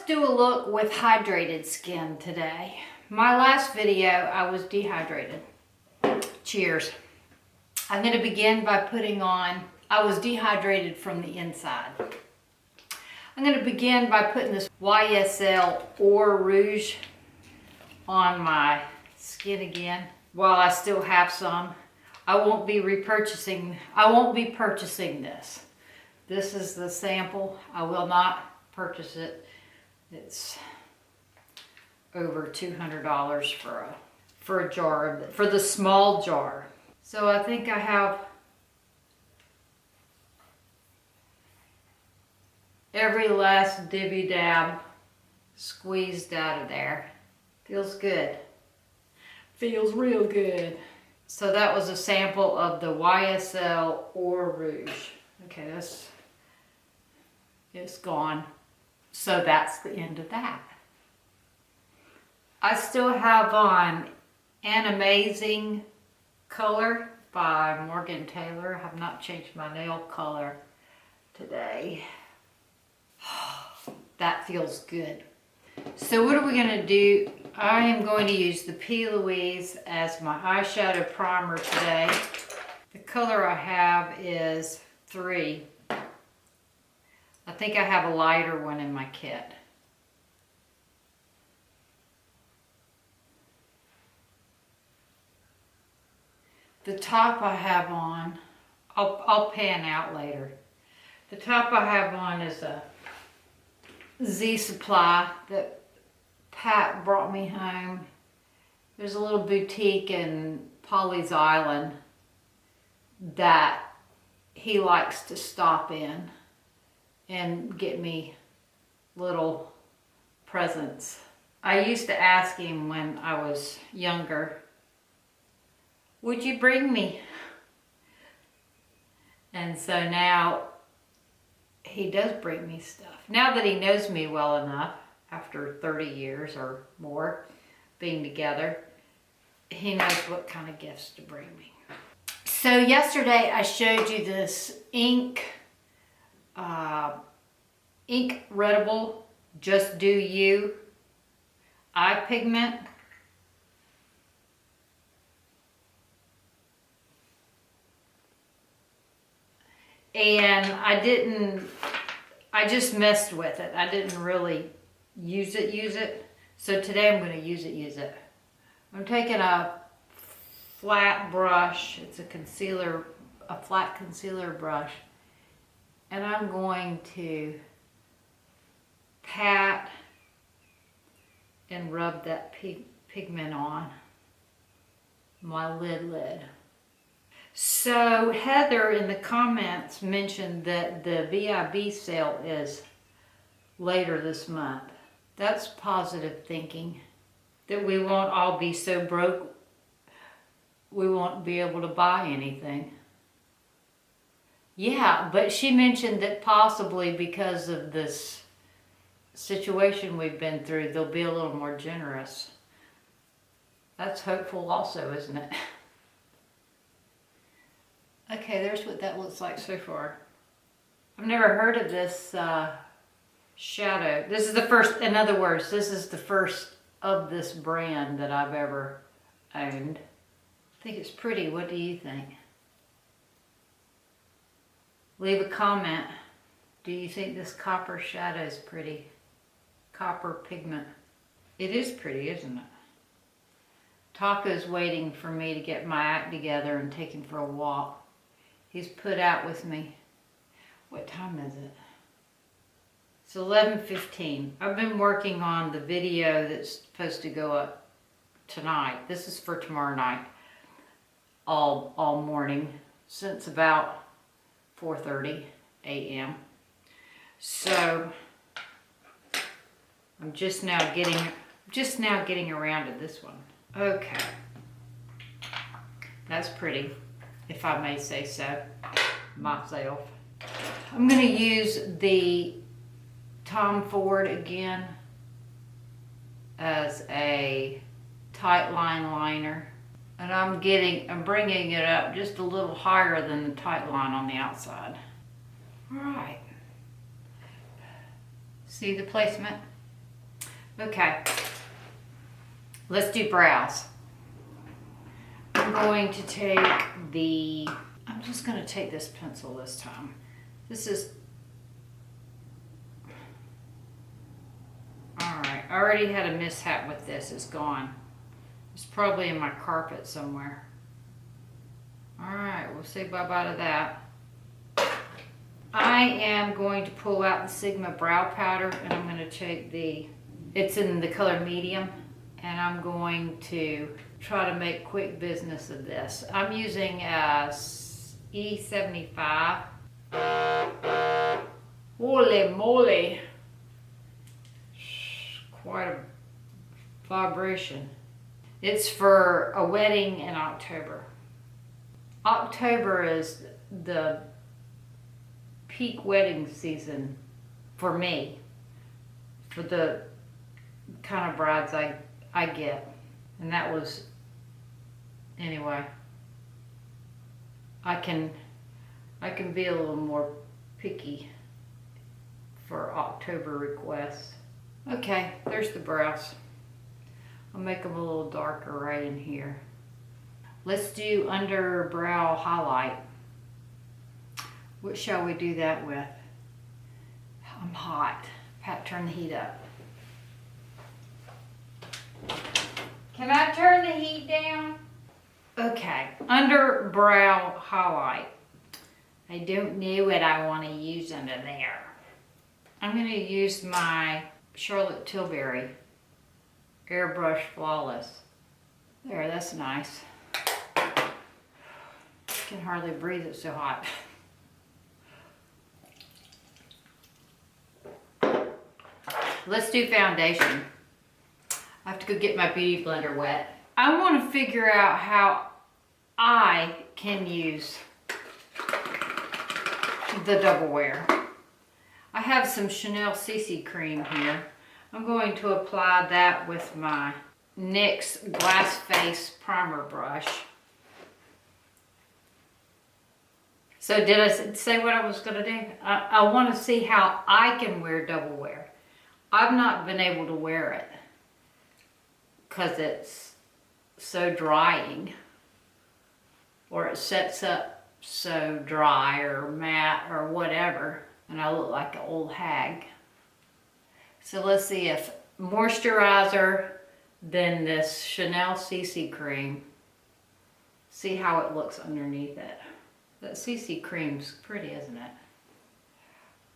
do a look with hydrated skin today. My last video, I was dehydrated. Cheers. I'm going to begin by putting on, I was dehydrated from the inside. I'm going to begin by putting this YSL Or Rouge on my skin again while I still have some. I won't be purchasing this. This is the sample. I will not purchase it. It's over $200 for a jar of it, for the small jar. So I think I have every last dibby dab squeezed out of there. Feels good. Feels real good. So that was a sample of the YSL Or Rouge. Okay, it's gone. So that's the end of that. I still have on Anime-Zing color by Morgan Taylor. I have not changed my nail color today. That feels good. So what are we going to do? I am going to use the P. Louise as my eyeshadow primer today. The color I have is 3. I think I have a lighter one in my kit. The top I have on, I'll pan out later. The top I have on is a Z Supply that Pat brought me home. There's a little boutique in Polly's Island that he likes to stop in and get me little presents. I used to ask him when I was younger, would you bring me? And so now he does bring me stuff. Now that he knows me well enough, after 30 years or more being together, he knows what kind of gifts to bring me. So yesterday I showed you this ink readable Just Do You eye pigment. And I just messed with it. I didn't really use it. So today I'm going to use it. I'm taking a flat brush. It's a flat concealer brush. And I'm going to pat and rub that pigment on my lid. So Heather in the comments mentioned that the VIB sale is later this month. That's positive thinking, that we won't all be so broke we won't be able to buy anything. Yeah, but she mentioned that possibly because of this situation we've been through, they'll be a little more generous. That's hopeful also, isn't it? Okay, there's what that looks like so far. I've never heard of this shadow. This is the first, in other words, this is the first of this brand that I've ever owned. I think it's pretty. What do you think? Leave a comment. Do you think this copper shadow is pretty? Copper pigment. It is pretty, isn't it? Taco's waiting for me to get my act together and take him for a walk. He's put out with me. What time is it? It's 11:15. I've been working on the video that's supposed to go up tonight. This is for tomorrow night. All morning since about 4:30 a.m. So I'm just now getting around to this one. Okay. That's pretty, if I may say so myself. I'm going to use the Tom Ford again as a tight line liner, and I'm bringing it up just a little higher than the tight line on the outside. All right. See the placement? Okay, let's do brows. I'm going to take I'm just going to take this pencil this time. This is, all right, I already had a mishap with this. It's gone. It's probably in my carpet somewhere. All right, we'll say bye-bye to that. I am going to pull out the Sigma brow powder, and I'm going to take it's in the color medium, and I'm going to try to make quick business of this. I'm using a E75. Holy moly. Quite a vibration. It's for a wedding in October. October is the peak wedding season for me, for the kind of brides I get. And that was, anyway, I can be a little more picky for October requests. Okay, there's the brows. I'll make them a little darker right in here. Let's do underbrow highlight. What shall we do that with? I'm hot. Pat, turn the heat up. Can I turn the heat down? Okay, underbrow highlight. I don't know what I want to use under there. I'm going to use my Charlotte Tilbury Airbrush Flawless. There, that's nice. Can hardly breathe, it's so hot. Let's do foundation. I have to go get my beauty blender wet. I want to figure out how I can use the double wear. I have some Chanel CC cream here. I'm going to apply that with my NYX Glass Face Primer Brush. So did I say what I was going to do? I want to see how I can wear double wear. I've not been able to wear it because it's so drying, or it sets up so dry or matte or whatever, and I look like an old hag. So let's see if moisturizer, then this Chanel CC cream, see how it looks underneath it. That CC cream's pretty, isn't it?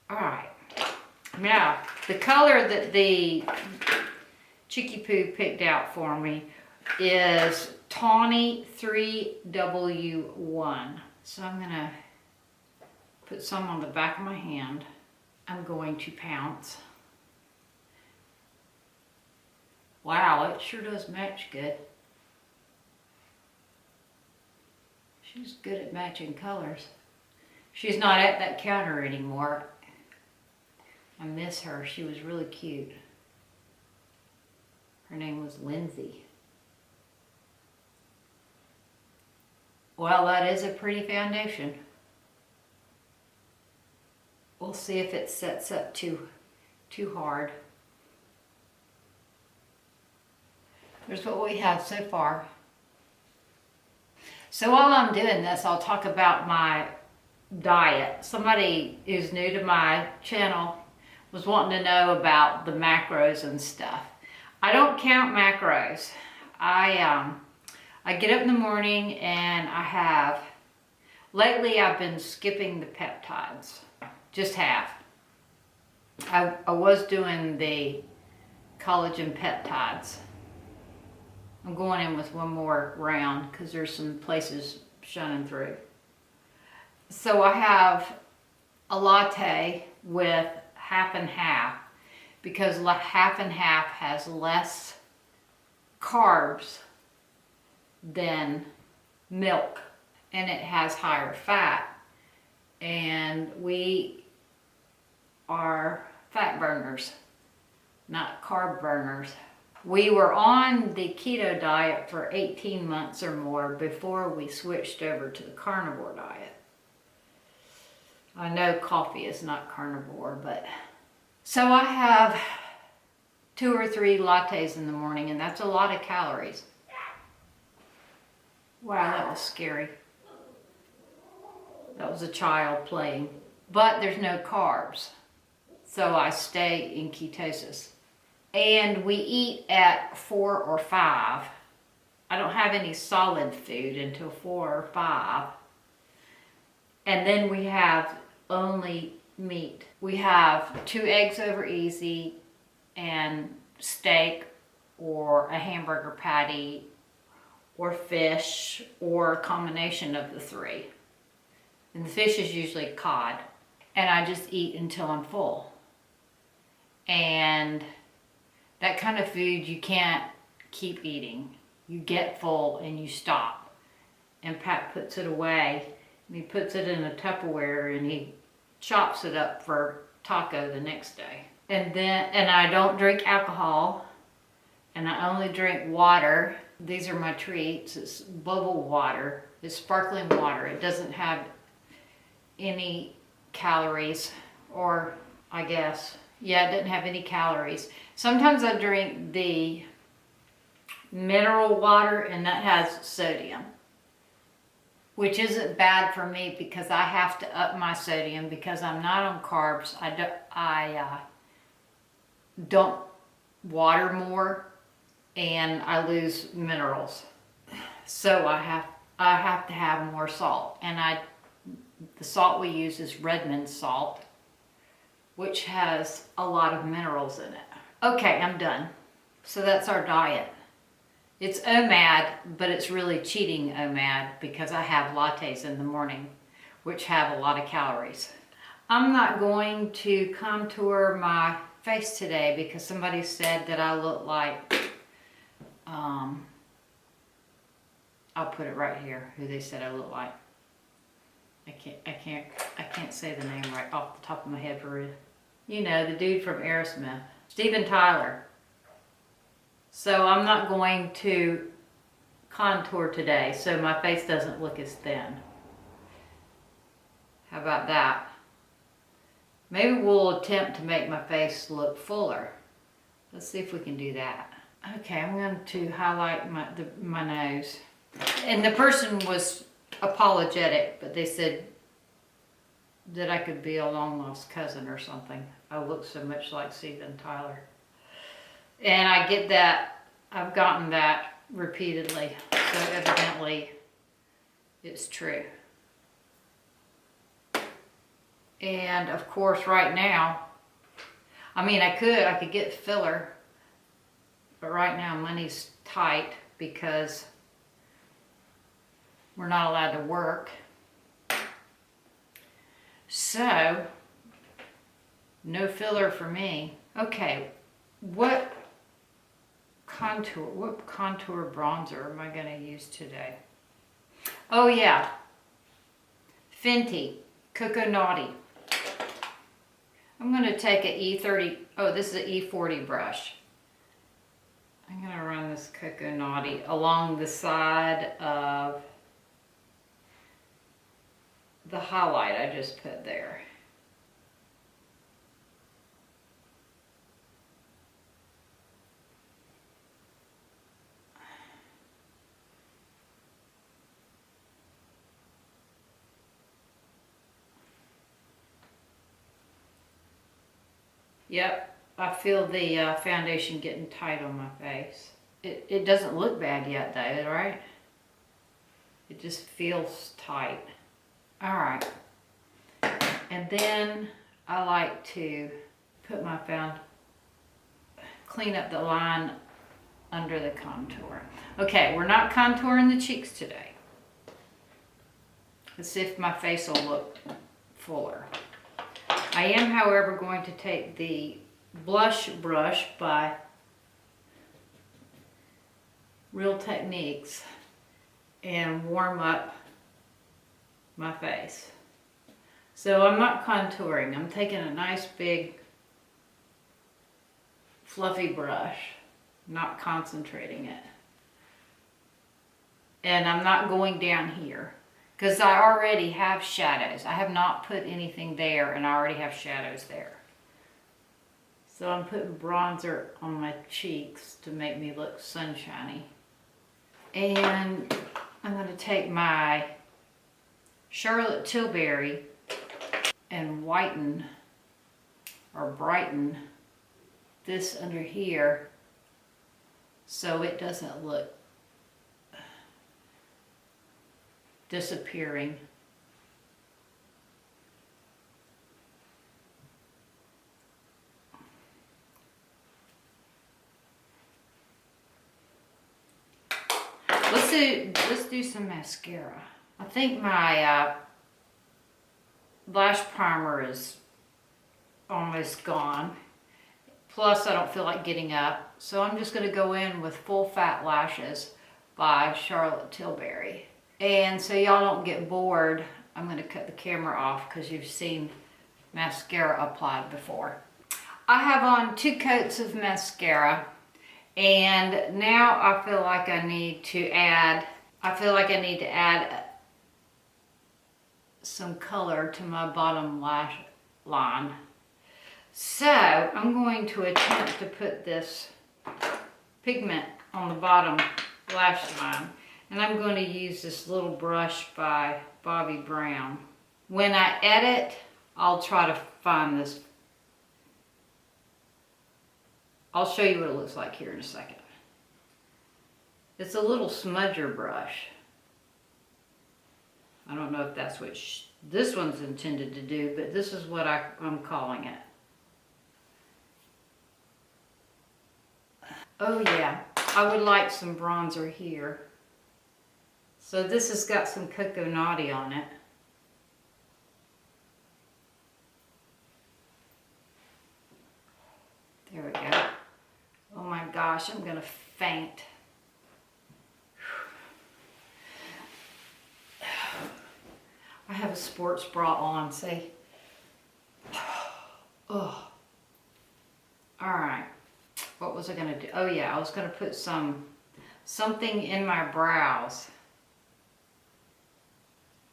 All right. Now, the color that the Cheeky Poo picked out for me is Tawny 3W1. So I'm going to put some on the back of my hand. I'm going to pounce. Wow, it sure does match good. She's good at matching colors. She's not at that counter anymore. I miss her. She was really cute. Her name was Lindsay. Well, that is a pretty foundation. We'll see if it sets up too hard. There's what we have so far. So while I'm doing this, I'll talk about my diet. Somebody who's new to my channel was wanting to know about the macros and stuff. I don't count macros. I get up in the morning and lately I've been skipping the peptides, just half. I was doing the collagen peptides. I'm going in with one more round because there's some places shining through. So I have a latte with half and half, because half and half has less carbs than milk, and it has higher fat, and we are fat burners, not carb burners. We were on the keto diet for 18 months or more before we switched over to the carnivore diet. I know coffee is not carnivore, but... So I have 2 or 3 lattes in the morning, and that's a lot of calories. Wow, that was scary. That was a child playing. But there's no carbs, so I stay in ketosis. And we eat at 4 or 5. I don't have any solid food until 4 or 5. And then we have only meat. We have 2 eggs over easy and steak or a hamburger patty or fish or a combination of the 3. And the fish is usually cod. And I just eat until I'm full. And that kind of food you can't keep eating. You get full and you stop. And Pat puts it away. And he puts it in a Tupperware and he chops it up for taco the next day. And I don't drink alcohol. And I only drink water. These are my treats. It's bubble water. It's sparkling water. It doesn't have any calories, or I guess, yeah, it doesn't have any calories. Sometimes I drink the mineral water and that has sodium, which isn't bad for me because I have to up my sodium because I'm not on carbs. I don't water more and I lose minerals. So I have to have more salt, and the salt we use is Redmond salt, which has a lot of minerals in it. Okay, I'm done. So that's our diet. It's OMAD, but it's really cheating OMAD because I have lattes in the morning, which have a lot of calories. I'm not going to contour my face today because somebody said that I look like, I'll put it right here, who they said I look like. I can't say the name right off the top of my head for it. You know, the dude from Aerosmith, Steven Tyler. So I'm not going to contour today, so my face doesn't look as thin. How about that? Maybe we'll attempt to make my face look fuller. Let's see if we can do that. Okay, I'm going to highlight my nose. And the person was apologetic, but they said that I could be a long lost cousin or something. I look so much like Steven Tyler. And I get that, I've gotten that repeatedly, so evidently it's true. And of course right now, I mean I could get filler, but right now money's tight because we're not allowed to work. So, no filler for me. Okay, what contour bronzer am I going to use today? Oh yeah, Fenty Cocoa Naughty. I'm going to take an E30, oh this is an E40 brush. I'm going to run this Cocoa Naughty along the side of the highlight I just put there. Yep, I feel the foundation getting tight on my face. It doesn't look bad yet though, right? It just feels tight. All right, and then I like to put my clean up the line under the contour. Okay, we're not contouring the cheeks today. Let's see if my face will look fuller. I am, however, going to take the blush brush by Real Techniques and warm up my face. So I'm not contouring. I'm taking a nice big fluffy brush, not concentrating it. And I'm not going down here because I already have shadows. I have not put anything there and I already have shadows there. So I'm putting bronzer on my cheeks to make me look sunshiny. And I'm going to take my Charlotte Tilbury and whiten or brighten this under here so it doesn't look disappearing. Let's do some mascara. I think my lash primer is almost gone. Plus, I don't feel like getting up. So I'm just going to go in with Full Fat Lashes by Charlotte Tilbury. And so y'all don't get bored, I'm going to cut the camera off because you've seen mascara applied before. I have on 2 coats of mascara. And now I feel like I need to add some color to my bottom lash line. So I'm going to attempt to put this pigment on the bottom lash line. And I'm going to use this little brush by Bobbi Brown. When I edit, I'll try to find this. I'll show you what it looks like here in a second. It's a little smudger brush. I don't know if that's what this one's intended to do, but this is what I'm calling it. Oh yeah, I would like some bronzer here. So this has got some Cocoa Naughty on it. There we go. Oh my gosh, I'm gonna faint. I have a sports bra on, see? Oh. All right, what was I gonna do? Oh yeah, I was gonna put something in my brows.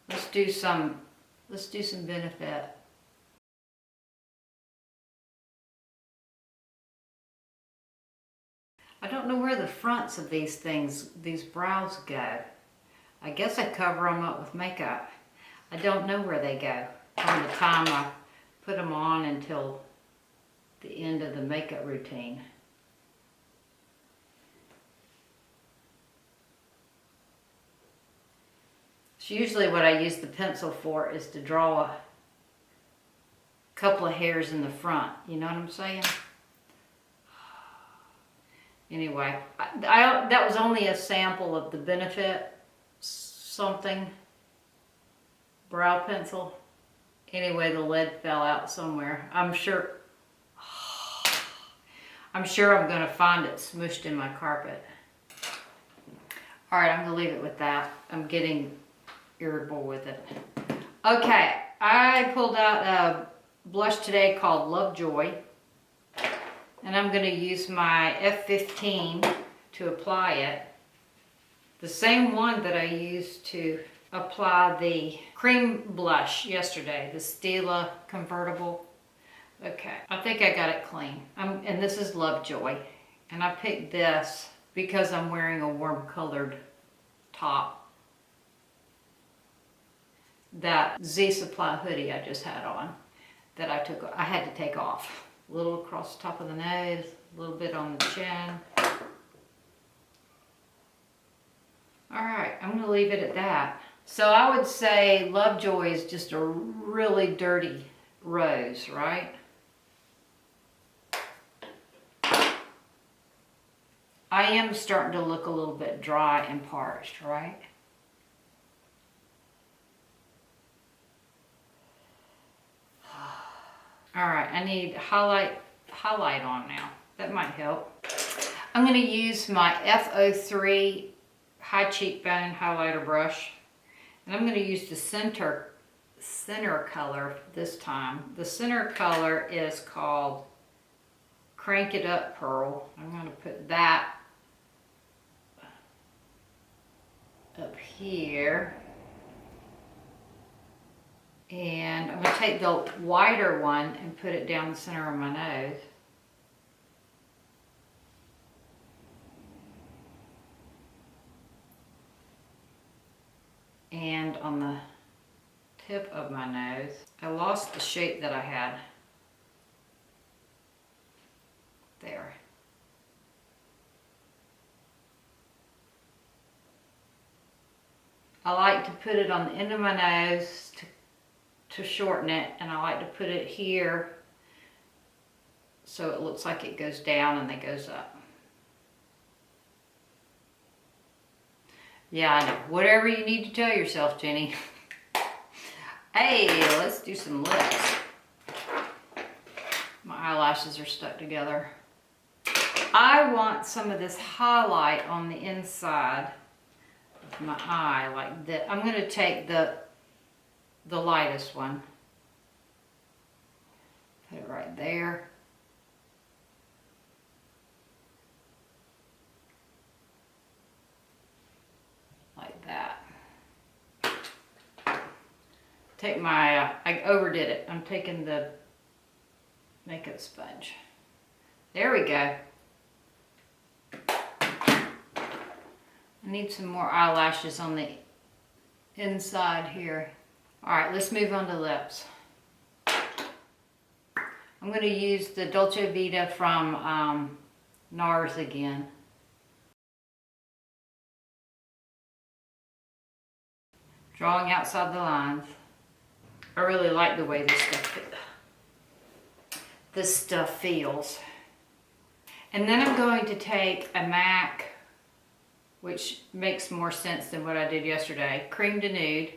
Let's do some Benefit. I don't know where the fronts of these brows go. I guess I cover them up with makeup. I don't know where they go from the time I put them on until the end of the makeup routine. So usually what I use the pencil for is to draw a couple of hairs in the front. You know what I'm saying? Anyway, that was only a sample of the Benefit something brow pencil. Anyway, the lid fell out somewhere. I'm sure I'm going to find it smooshed in my carpet. All right, I'm going to leave it with that. I'm getting irritable with it. Okay, I pulled out a blush today called Lovejoy. And I'm going to use my F15 to apply it. The same one that I used to apply the cream blush yesterday, the Stila Convertible. Okay, I think I got it clean. And this is Lovejoy. And I picked this because I'm wearing a warm colored top. That Z Supply hoodie I just had on that I had to take off. A little across the top of the nose, a little bit on the chin. All right, I'm gonna leave it at that. So I would say Lovejoy is just a really dirty rose, right? I am starting to look a little bit dry and parched, right? All right, I need highlight on now. That might help. I'm going to use my F03 High Cheekbone highlighter brush, and I'm going to use the center color this time. The center color is called Crank It Up Pearl. I'm going to put that up here. And I'm going to take the wider one and put it down the center of my nose. and on the tip of my nose. I lost the shape that I had. There. I like to put it on the end of my nose to shorten it, and I like to put it here so it looks like it goes down and then goes up. Yeah, I know. Whatever you need to tell yourself, Jenny. Hey, let's do some lips. My eyelashes are stuck together. I want some of this highlight on the inside of my eye, like that. I'm going to take the lightest one. Put it right there. Like that. Take my, I overdid it. I'm taking the makeup sponge. There we go. I need some more eyelashes on the inside here. All right, let's move on to lips. I'm going to use the Dolce Vita from NARS again. Drawing outside the lines. I really like the way this stuff feels. And then I'm going to take a MAC, which makes more sense than what I did yesterday, Cream de Nude.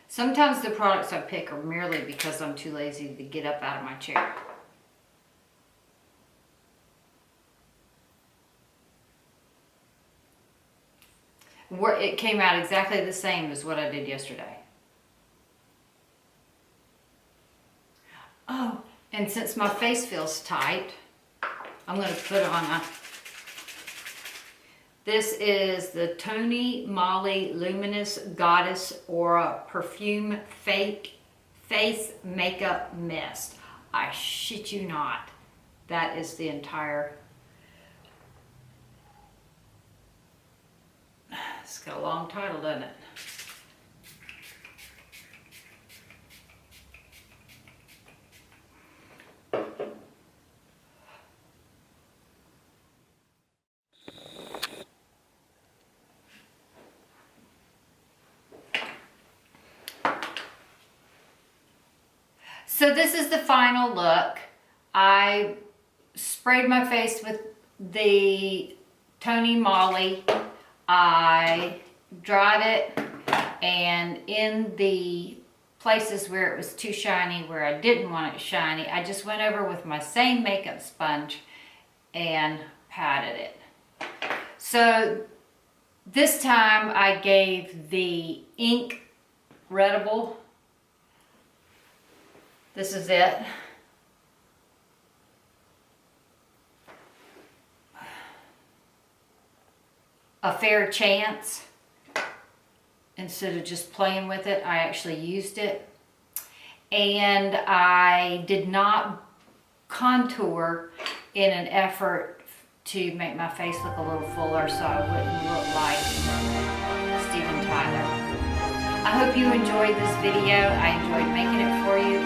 Sometimes the products I pick are merely because I'm too lazy to get up out of my chair. It came out exactly the same as what I did yesterday. Oh, and since my face feels tight, I'm going to put on this is the Tony Moly Luminous Goddess Aura Perfume Face Makeup Mist. I shit you not. That is the entire... It's got a long title, doesn't it? So this is the final look. I sprayed my face with the Tony Moly. I dried it, and in the places where it was too shiny, where I didn't want it shiny, I just went over with my same makeup sponge and patted it. So this time I gave the ink readable. This is it. A fair chance. Instead of just playing with it, I actually used it. And I did not contour in an effort to make my face look a little fuller so I wouldn't look like Steven Tyler. I hope you enjoyed this video. I enjoyed making it for you.